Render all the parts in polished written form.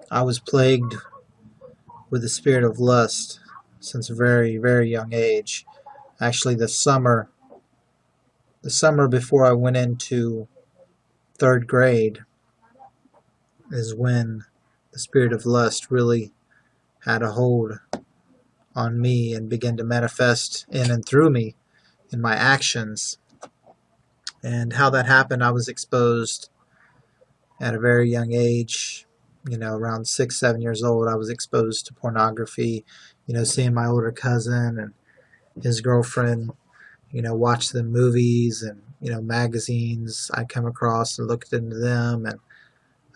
I was plagued with the spirit of lust since a very, very young age. Actually, the summer before I went into third grade is when the spirit of lust really had a hold on me and began to manifest in and through me in my actions. And how that happened, I was exposed at a very young age. Around 6, 7 years old, I was exposed to pornography. Seeing my older cousin and his girlfriend, watch the movies and magazines I come across and looked into them. And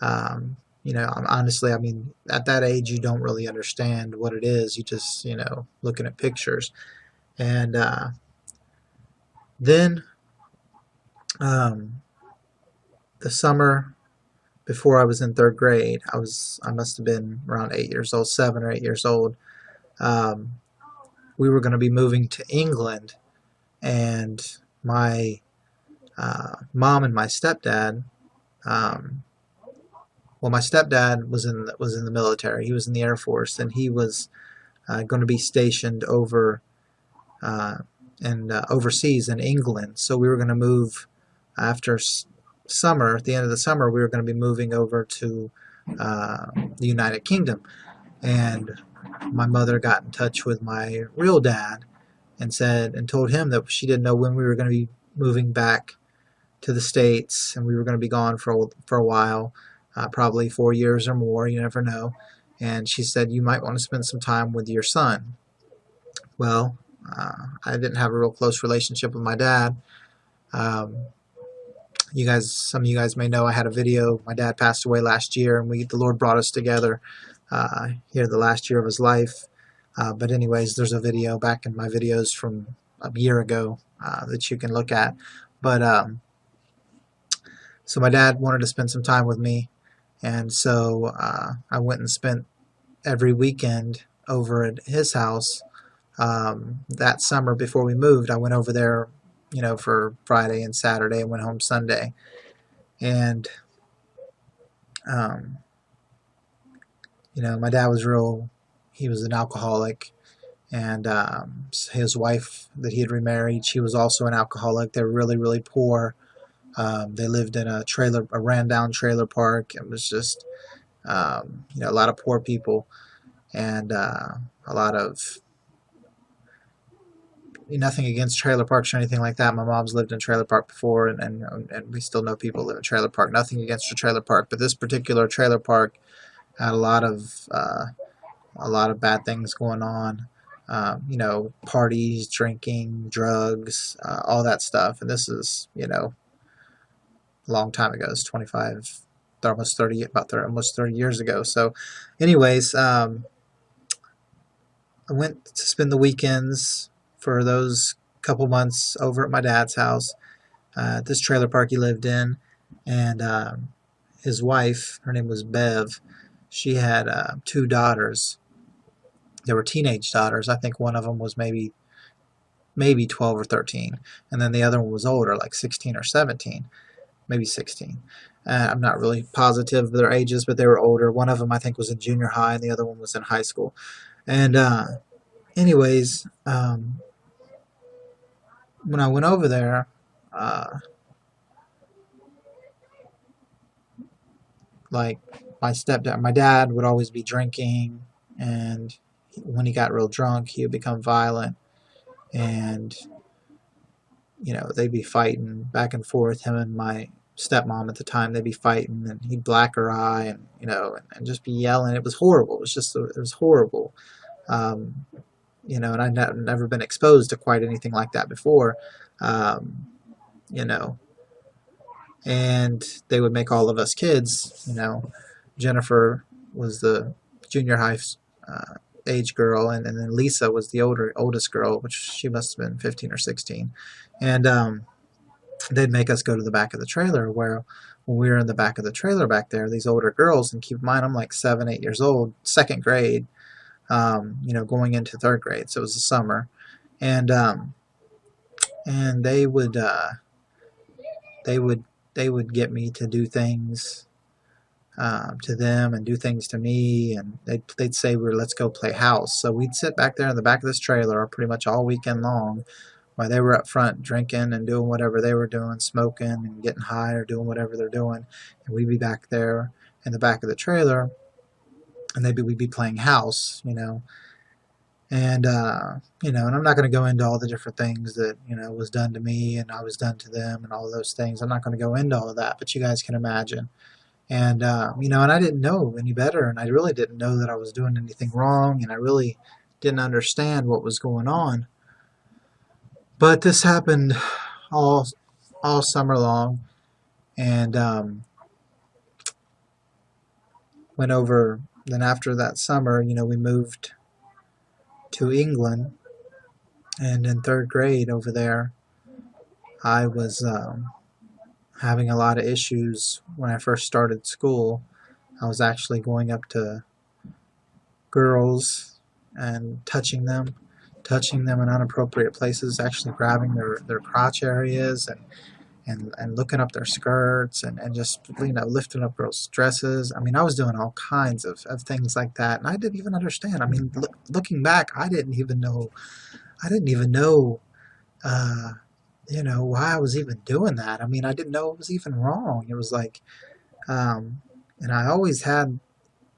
honestly, I mean, at that age, you don't really understand what it is. You just looking at pictures. And then um, the summer before I was in third grade, I must have been around 8 years old, 7 or 8 years old. Um, we were going to be moving to England, and my mom and my stepdad. Um, well, my stepdad was in the military. He was in the Air Force, and he was going to be stationed uh, overseas in England. So we were going to move after summer. At the end of the summer, we were going to be moving over to the United Kingdom. And my mother got in touch with my real dad and told him that she didn't know when we were going to be moving back to the States, and we were going to be gone for a while, probably 4 years or more. You never know. And she said you might want to spend some time with your son. Well, I didn't have a real close relationship with my dad. Um, some of you guys may know I had a video. My dad passed away last year, and the Lord brought us together here the last year of his life. But anyways, there's a video back in my videos from a year ago that you can look at. But so my dad wanted to spend some time with me, and so I went and spent every weekend over at his house. That summer before we moved, I went over there, for Friday and Saturday, and went home Sunday. And um, my dad was he was an alcoholic, and his wife that he had remarried, she was also an alcoholic. They were really, really poor. They lived in a ran down trailer park. It was just, a lot of poor people, and a lot of, nothing against trailer parks or anything like that. My mom's lived in trailer park before, and we still know people live in trailer park. Nothing against a trailer park, but this particular trailer park had a lot of bad things going on. Parties, drinking, drugs, all that stuff. And this is, a long time ago. It's 25, almost 30, almost 30 years ago. So, anyways, I went to spend the weekends for those couple months over at my dad's house, at this trailer park he lived in, and his wife, her name was Bev. She had 2 daughters. They were teenage daughters. I think one of them was maybe 12 or 13, and then the other one was older, like 16 or 17, maybe 16. I'm not really positive of their ages, but they were older. One of them, I think, was in junior high, and the other one was in high school. And anyways, when I went over there, like my dad would always be drinking, and when he got real drunk, he would become violent, and they'd be fighting back and forth. Him and my stepmom at the time, they'd be fighting, and he'd black her eye, and and just be yelling. It was horrible. It was horrible. Um, and I'd never been exposed to quite anything like that before. Um, you know, and they would make all of us kids. Jennifer was the junior high uh, age girl, and then Lisa was the oldest girl, which she must have been 15 or 16. And they'd make us go to the back of the trailer, where when we were in the back of the trailer back there, these older girls, and keep in mind I'm like 7, 8 years old, second grade, going into third grade, so it was the summer, and they would they would get me to do things to them and do things to me, and they'd say, let's go play house. So we'd sit back there in the back of this trailer pretty much all weekend long while they were up front drinking and doing whatever they were doing, smoking and getting high or doing whatever they're doing, and we'd be back there in the back of the trailer, and we'd be playing house, and and I'm not going to go into all the different things that was done to me and I was done to them and all of those things. I'm not going to go into all of that, but you guys can imagine. And and I didn't know any better, and I really didn't know that I was doing anything wrong, and I really didn't understand what was going on. But this happened all summer long, and went over. Then after that summer, we moved to England, and in third grade over there, I was having a lot of issues when I first started school. I was actually going up to girls and touching them in inappropriate places, actually grabbing their crotch areas and looking up their skirts and just lifting up girls' dresses. I mean, I was doing all kinds of things like that, and I didn't even understand. I mean, looking back, I didn't even know why I was even doing that. I mean, I didn't know it was even wrong. It was like, and I always had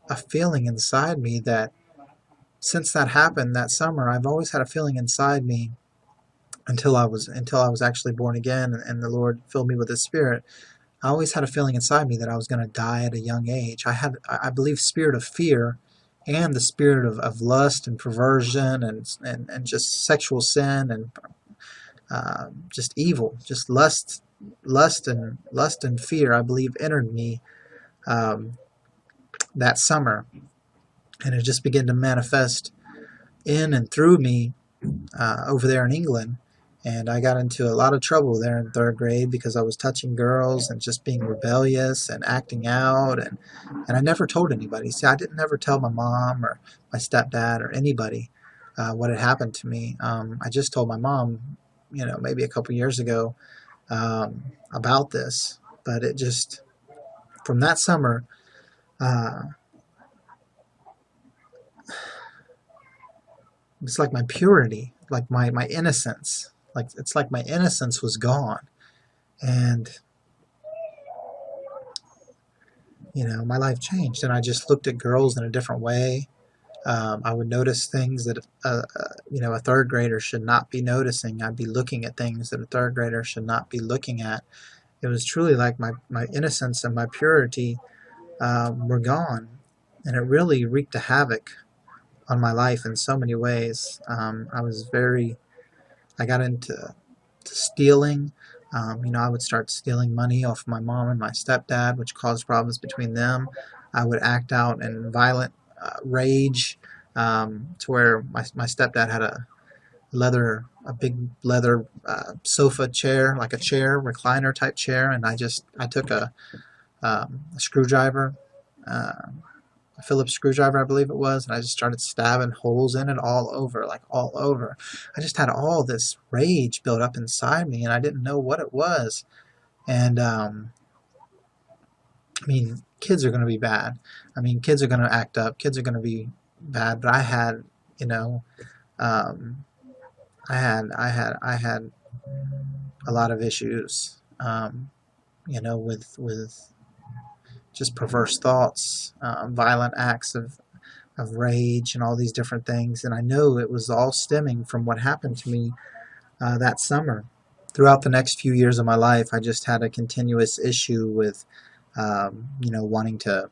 a feeling inside me that since that happened that summer, I've always had a feeling inside me until I was actually born again and the Lord filled me with His Spirit. I always had a feeling inside me that I was going to die at a young age. I believe, spirit of fear and the spirit of lust and perversion and just sexual sin and just evil, just lust and fear, I believe, entered me that summer, and it just began to manifest in and through me over there in England. And I got into a lot of trouble there in third grade because I was touching girls and just being rebellious and acting out, and I never told anybody. See, I didn't ever tell my mom or my stepdad or anybody what had happened to me. I just told my mom, maybe a couple years ago about this, but it just, from that summer, it's like my purity, like my innocence, it's like my innocence was gone, and my life changed, and I just looked at girls in a different way. I would notice things that a third grader should not be noticing. I'd be looking at things that a third grader should not be looking at. It was truly like my innocence and my purity were gone, and it really wreaked a havoc on my life in so many ways. I got into stealing. I would start stealing money off my mom and my stepdad, which caused problems between them. I would act out in violent rage, to where my stepdad had a big leather sofa chair, like a chair, recliner type chair, and I took a screwdriver, a Phillips screwdriver, I believe it was, and I just started stabbing holes in it all over. I just had all this rage built up inside me, and I didn't know what it was. And I mean, kids are going to be bad. I mean, kids are going to act up. Kids are going to be bad. But I had, I had a lot of issues, with just perverse thoughts, violent acts of rage, and all these different things. And I know it was all stemming from what happened to me that summer. Throughout the next few years of my life, I just had a continuous issue with, wanting to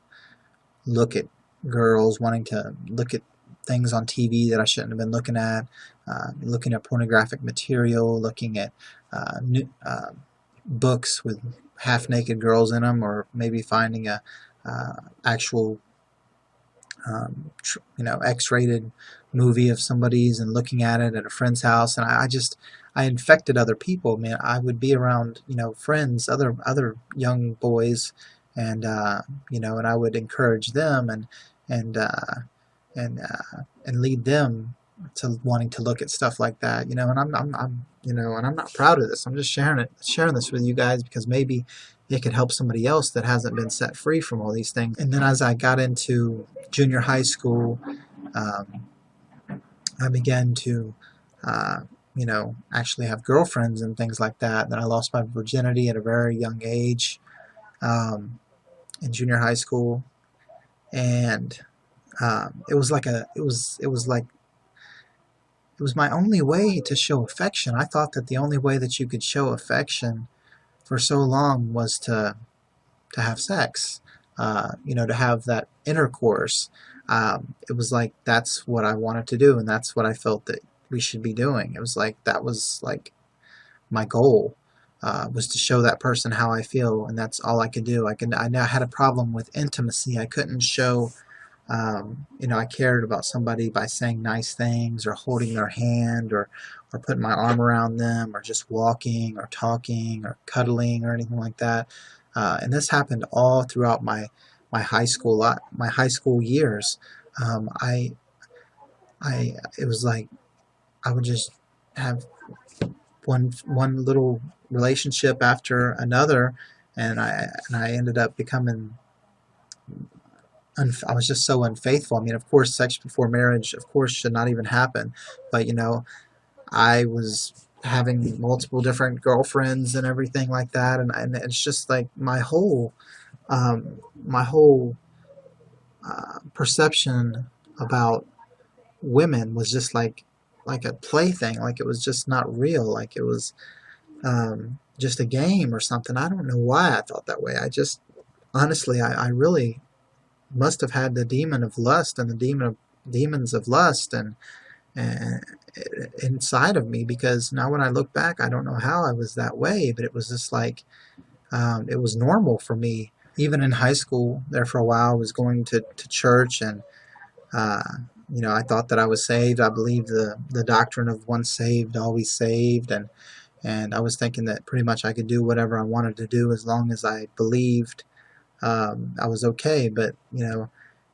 look at girls, wanting to look at things on TV that I shouldn't have been looking at, looking at pornographic material, looking at books with half-naked girls in them, or maybe finding a actual X-rated movie of somebody's and looking at it at a friend's house, and I infected other people. Man, I would be around friends, other young boys, and and I would encourage them and lead them to wanting to look at stuff like that, and I'm not proud of this. I'm just sharing this with you guys because maybe it could help somebody else that hasn't been set free from all these things. And then as I got into junior high school, um, I began to, uh, actually have girlfriends and things like that. Then I lost my virginity at a very young age, in junior high school, and it was like it was my only way to show affection. I thought that the only way that you could show affection for so long was to have sex, to have that intercourse. It was like that's what I wanted to do, and that's what I felt that we should be doing. It was like that was like my goal, was to show that person how I feel, and that's all I could do. I now had a problem with intimacy. I couldn't show, I cared about somebody by saying nice things or holding their hand or putting my arm around them or just walking or talking or cuddling or anything like that. And this happened all throughout my high school years. I it was like I would just have one little relationship after another, and I ended up becoming I was just so unfaithful. I mean, of course, sex before marriage, of course, should not even happen. But I was having multiple different girlfriends and everything like that, and it's just like my whole perception about women was just like a plaything, like it was just not real, like it was just a game or something. I don't know why I thought that way. I just honestly, I really must have had the demon of lust and the demons of lust and inside of me, because now when I look back, I don't know how I was that way, but it was just like it was normal for me. Even in high school, there for a while, I was going to church, and uh, I thought that I was saved. I believed the doctrine of once saved, always saved, and I was thinking that pretty much I could do whatever I wanted to do as long as I believed I was okay. But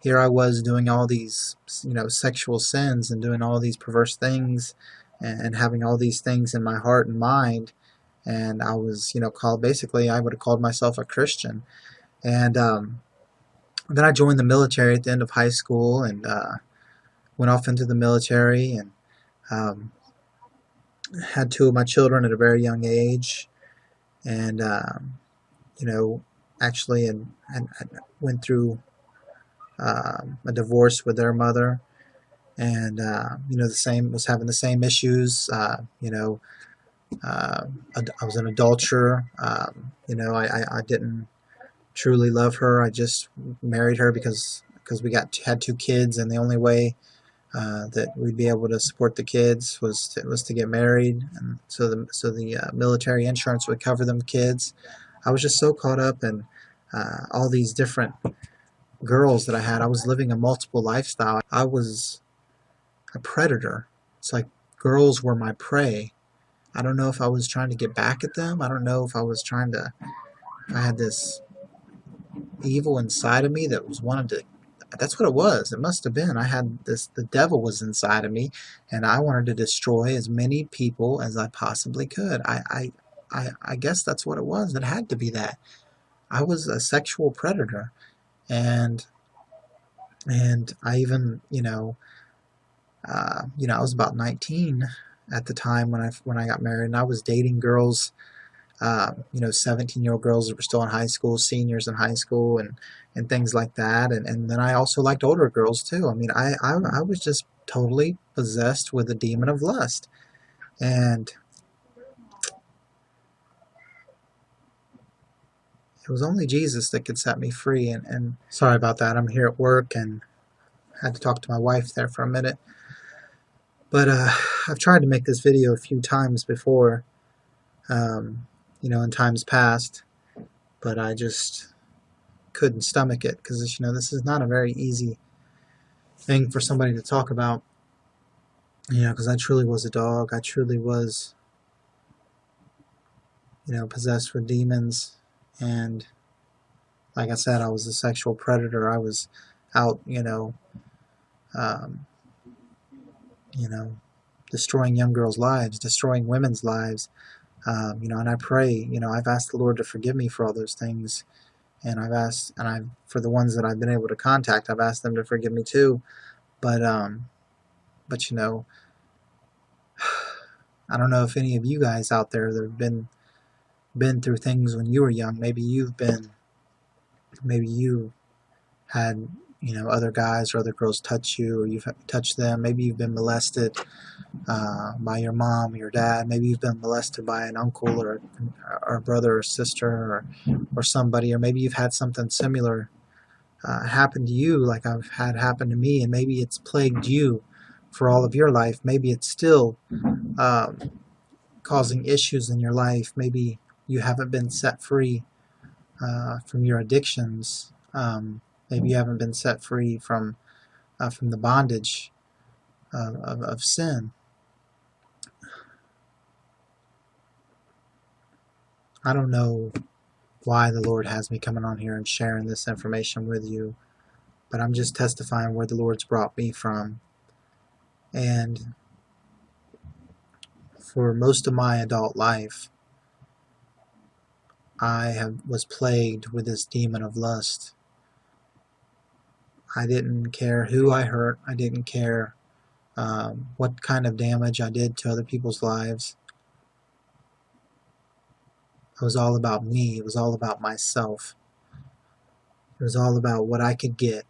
here I was doing all these sexual sins and doing all these perverse things, and having all these things in my heart and mind, and I was called, basically I would have called myself a Christian. And then I joined the military at the end of high school, and went off into the military, and um, had two of my children at a very young age, and actually, and went through a divorce with their mother, and the same, was having the same issues. I was an adulterer. I didn't truly love her. I just married her because we had two kids, and the only way that we'd be able to support the kids was to get married, and so the military insurance would cover them kids. I was just so caught up in all these different girls that I had. I was living a multiple lifestyle. I was a predator. It's like girls were my prey. I don't know if I was trying to get back at them. I don't know if I had this evil inside of me that was wanted to. That's what it was. It must have been. I had this. The devil was inside of me, and I wanted to destroy as many people as I possibly could. I guess that's what it was. It had to be that. I was a sexual predator, and I even I was about 19 at the time when I got married, and I was dating girls, 17-year-old girls that were still in high school, seniors in high school, and things like that. And then I also liked older girls too. I mean, I was just totally possessed with the demon of lust. And it was only Jesus that could set me free. And sorry about that. I'm here at work and had to talk to my wife there for a minute. But I've tried to make this video a few times before, in times past, but I just couldn't stomach it, because this is not a very easy thing for somebody to talk about, because I truly was a dog. I truly was possessed with demons, and like I said, I was a sexual predator. I was out um, destroying young girls' lives, destroying women's lives, And I pray, I've asked the Lord to forgive me for all those things, and for the ones that I've been able to contact, I've asked them to forgive me too. But I don't know if any of you guys out there that have been through things when you were young. Maybe you had other guys or other girls touch you, or you've touched them. Maybe you've been molested by your mom or your dad. Maybe you've been molested by an uncle or a brother or sister or somebody, or maybe you've had something similar happen to you like I've had happen to me, and maybe it's plagued you for all of your life. Maybe it's still um, causing issues in your life. Maybe you haven't been set free from your addictions. Maybe you haven't been set free from the bondage of sin. I don't know why the Lord has me coming on here and sharing this information with you, but I'm just testifying where the Lord's brought me from. And for most of my adult life, I was plagued with this demon of lust. I didn't care who I hurt. I didn't care what kind of damage I did to other people's lives. It was all about me. It was all about myself. It was all about what I could get.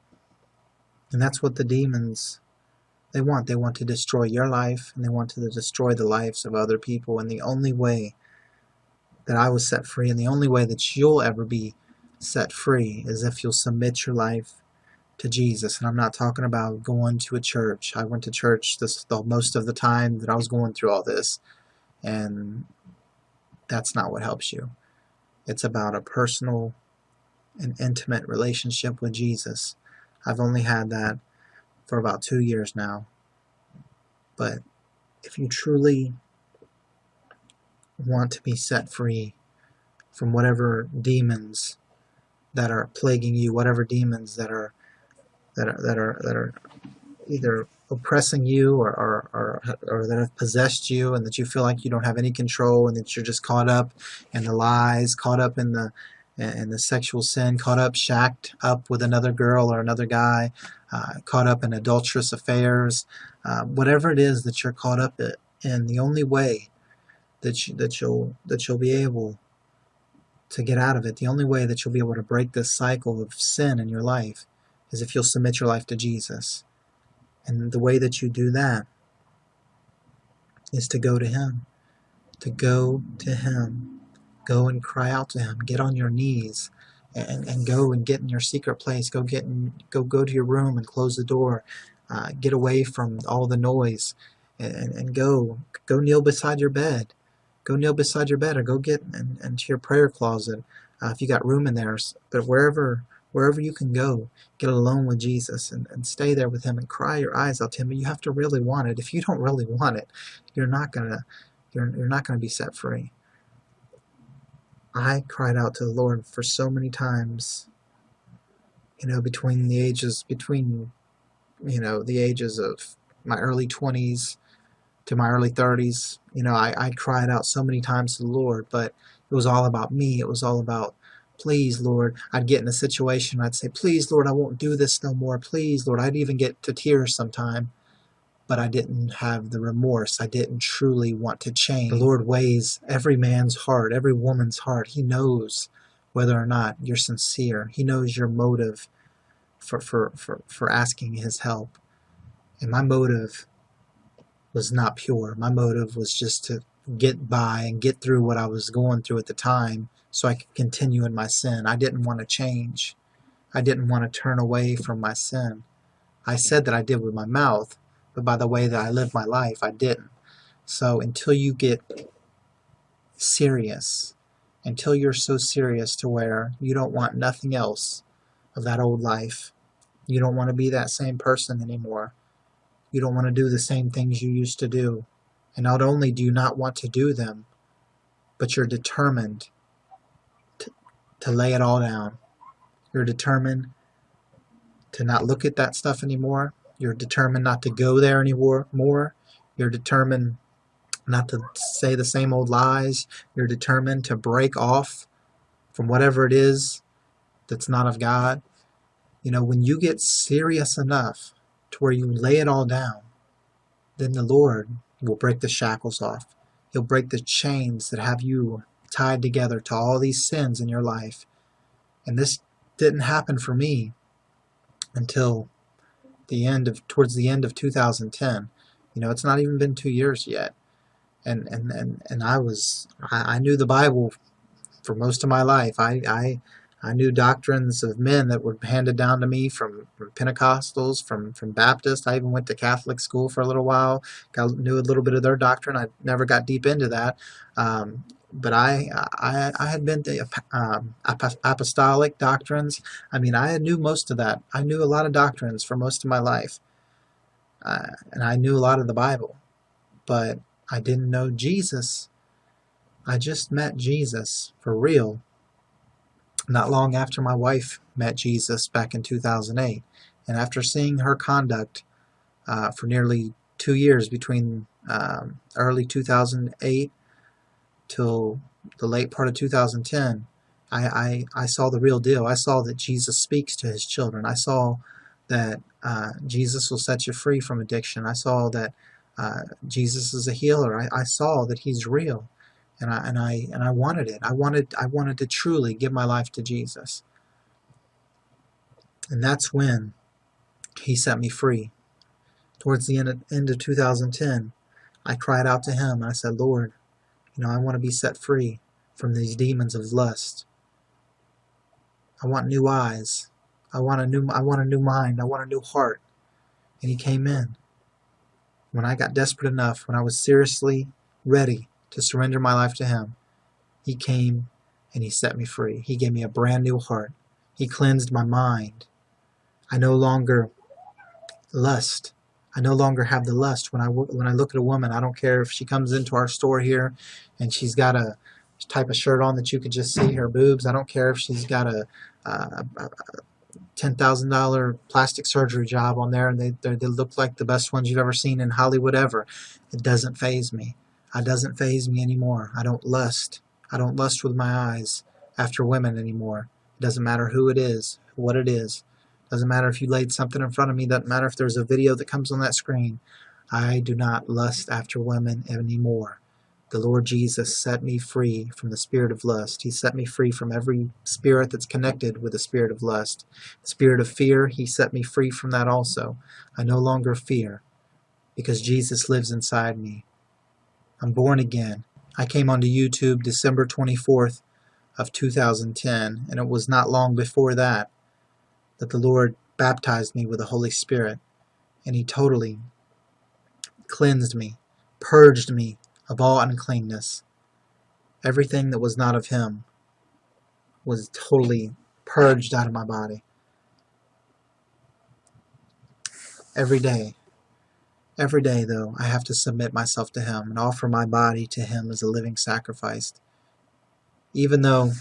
And that's what the demons, they want. They want to destroy your life, and they want to destroy the lives of other people. And the only way that I was set free, and the only way that you'll ever be set free, is if you'll submit your life to Jesus. And I'm not talking about going to a church. I went to church most of the time that I was going through all this, and that's not what helps you. It's about a personal and intimate relationship with Jesus. I've only had that for about 2 years now. But if you truly want to be set free from whatever demons that are plaguing you, whatever demons that are either oppressing you or that have possessed you, and that you feel like you don't have any control, and that you're just caught up in the lies, caught up in the sexual sin, caught up, shacked up with another girl or another guy, caught up in adulterous affairs, whatever it is that you're caught up in, the only way that you'll be able to get out of it, the only way that you'll be able to break this cycle of sin in your life, is if you'll submit your life to Jesus. And the way that you do that is to go to Him. To go to Him. Go and cry out to Him. Get on your knees and go and get in your secret place. Go to your room and close the door. Get away from all the noise and go kneel beside your bed. Go kneel beside your bed, or go get into your prayer closet if you got room in there. But wherever you can go, get alone with Jesus and stay there with Him and cry your eyes out to Him. And you have to really want it. If you don't really want it, you're not gonna be set free. I cried out to the Lord for so many times, between the ages of my early 20s to my early 30s. I cried out so many times to the Lord, but it was all about me. It was all about, please, Lord. I'd get in a situation, I'd say, please, Lord, I won't do this no more. Please, Lord. I'd even get to tears sometime, but I didn't have the remorse. I didn't truly want to change. The Lord weighs every man's heart, every woman's heart. He knows whether or not you're sincere. He knows your motive for asking His help. And my motive was not pure. My motive was just to get by and get through what I was going through at the time so I could continue in my sin. I didn't want to change. I didn't want to turn away from my sin. I said that I did with my mouth, but by the way that I lived my life, I didn't. So until you get serious, until you're so serious to where you don't want nothing else of that old life, you don't want to be that same person anymore. You don't want to do the same things you used to do. And not only do you not want to do them, but you're determined to lay it all down. You're determined to not look at that stuff anymore. You're determined not to go there anymore. You're determined not to say the same old lies. You're determined to break off from whatever it is that's not of God. You know, when you get serious enough to where you lay it all down, then the Lord will break the shackles off. He'll break the chains that have you tied together to all these sins in your life. And this didn't happen for me until towards the end of 2010. You know, it's not even been 2 years yet. And I knew the Bible for most of my life. I knew doctrines of men that were handed down to me from Pentecostals, from Baptists. I even went to Catholic school for a little while. Knew a little bit of their doctrine. I never got deep into that. But I had been to apostolic doctrines. I mean, I knew most of that. I knew a lot of doctrines for most of my life. And I knew a lot of the Bible. But I didn't know Jesus. I just met Jesus for real not long after my wife met Jesus back in 2008. And after seeing her conduct for nearly 2 years between early 2008 till the late part of 2010, I saw the real deal. I saw that Jesus speaks to his children. I saw that Jesus will set you free from addiction. I saw that Jesus is a healer. I saw that he's real. And I wanted it. I wanted to truly give my life to Jesus. And that's when he set me free. Towards the end of 2010, I cried out to him and I said, Lord, you know, I want to be set free from these demons of lust. I want new eyes. I want a new mind. I want a new heart. And he came in. When I got desperate enough, when I was seriously ready to surrender my life to him, he came and he set me free. He gave me a brand new heart. He cleansed my mind. I no longer lust. I no longer have the lust. When I look at a woman, I don't care if she comes into our store here and she's got a type of shirt on that you could just see her boobs. I don't care if she's got a $10,000 plastic surgery job on there and they look like the best ones you've ever seen in Hollywood ever. It doesn't faze me. It doesn't faze me anymore. I don't lust. I don't lust with my eyes after women anymore. It doesn't matter who it is, what it is. It doesn't matter if you laid something in front of me. It doesn't matter if there's a video that comes on that screen. I do not lust after women anymore. The Lord Jesus set me free from the spirit of lust. He set me free from every spirit that's connected with the spirit of lust. The spirit of fear, he set me free from that also. I no longer fear because Jesus lives inside me. I'm born again. I came onto YouTube December 24th of 2010, and it was not long before that the Lord baptized me with the Holy Spirit, and he totally cleansed me, purged me of all uncleanness. Everything that was not of him was totally purged out of my body. Every day, though, I have to submit myself to him and offer my body to him as a living sacrifice. Even though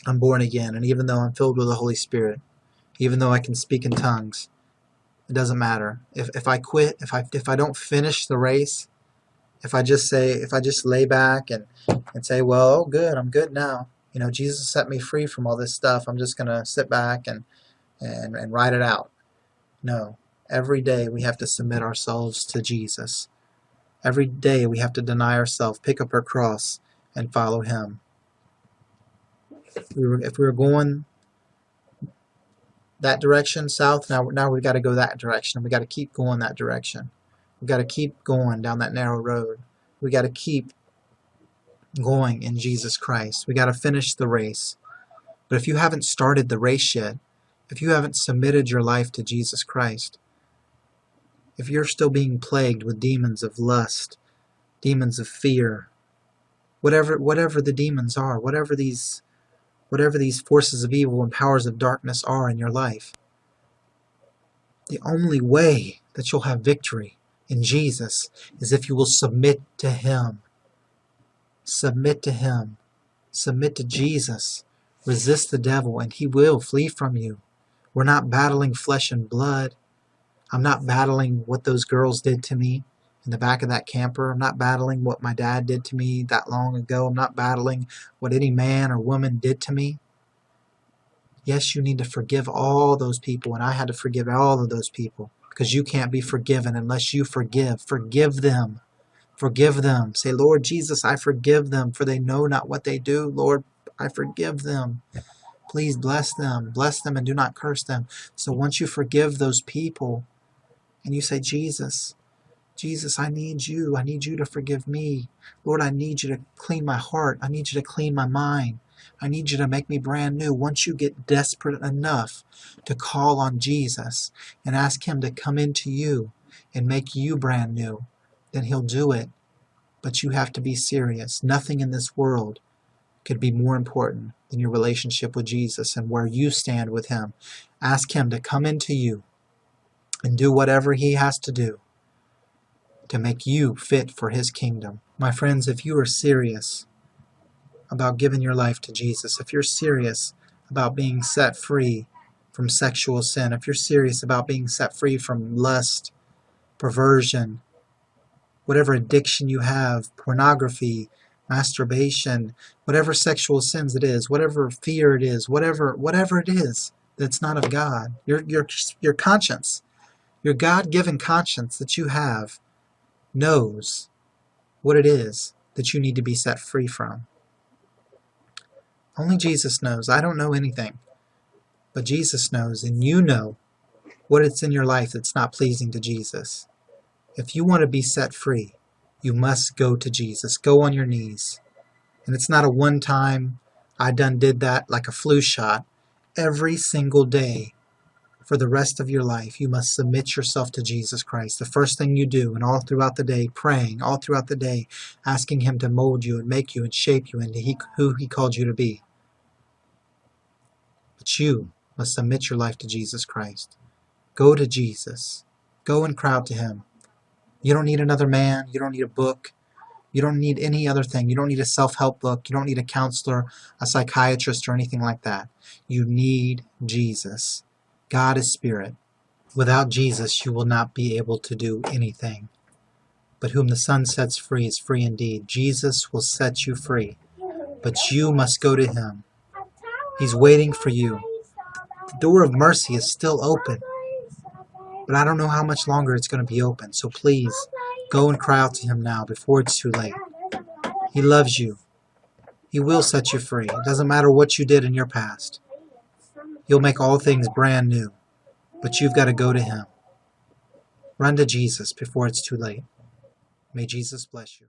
I'm born again, and even though I'm filled with the Holy Spirit, even though I can speak in tongues, it doesn't matter. If I quit, if I don't finish the race, if I just lay back and say, well, oh good, I'm good now. You know, Jesus set me free from all this stuff. I'm just gonna sit back and ride it out. No. Every day we have to submit ourselves to Jesus. Every day we have to deny ourselves, pick up our cross, and follow him. If we were going that direction, south, now we've got to go that direction. We've got to keep going that direction. We've got to keep going down that narrow road. We've got to keep going in Jesus Christ. We've got to finish the race. But if you haven't started the race yet, if you haven't submitted your life to Jesus Christ, if you're still being plagued with demons of lust, demons of fear, whatever the demons are, whatever these forces of evil and powers of darkness are in your life, the only way that you'll have victory in Jesus is if you will submit to him. Submit to him. Submit to Jesus. Resist the devil and he will flee from you. We're not battling flesh and blood. I'm not battling what those girls did to me in the back of that camper. I'm not battling what my dad did to me that long ago. I'm not battling what any man or woman did to me. Yes, you need to forgive all those people, and I had to forgive all of those people, because you can't be forgiven unless you forgive. Forgive them. Forgive them. Say, Lord Jesus, I forgive them, for they know not what they do. Lord, I forgive them. Please bless them. Bless them and do not curse them. So once you forgive those people, and you say, Jesus, Jesus, I need you. I need you to forgive me. Lord, I need you to clean my heart. I need you to clean my mind. I need you to make me brand new. Once you get desperate enough to call on Jesus and ask him to come into you and make you brand new, then he'll do it. But you have to be serious. Nothing in this world could be more important than your relationship with Jesus and where you stand with him. Ask him to come into you and do whatever he has to do to make you fit for his kingdom. My friends, if you are serious about giving your life to Jesus, if you're serious about being set free from sexual sin, if you're serious about being set free from lust, perversion, whatever addiction you have, pornography, masturbation, whatever sexual sins it is, whatever fear it is, whatever it is that's not of God, your conscience, your God-given conscience that you have knows what it is that you need to be set free from. Only Jesus knows. I don't know anything. But Jesus knows, and you know what it's in your life that's not pleasing to Jesus. If you want to be set free, you must go to Jesus. Go on your knees. And it's not a one-time, I done did that like a flu shot. Every single day for the rest of your life, you must submit yourself to Jesus Christ. The first thing you do, and all throughout the day, praying, all throughout the day, asking him to mold you and make you and shape you into who he called you to be. But you must submit your life to Jesus Christ. Go to Jesus. Go and cry out to him. You don't need another man. You don't need a book. You don't need any other thing. You don't need a self-help book. You don't need a counselor, a psychiatrist, or anything like that. You need Jesus. God is spirit. Without Jesus, you will not be able to do anything. But whom the Son sets free is free indeed. Jesus will set you free. But you must go to him. He's waiting for you. The door of mercy is still open. But I don't know how much longer it's going to be open. So please, go and cry out to him now before it's too late. He loves you. He will set you free. It doesn't matter what you did in your past. He'll make all things brand new. But you've got to go to him. Run to Jesus before it's too late. May Jesus bless you.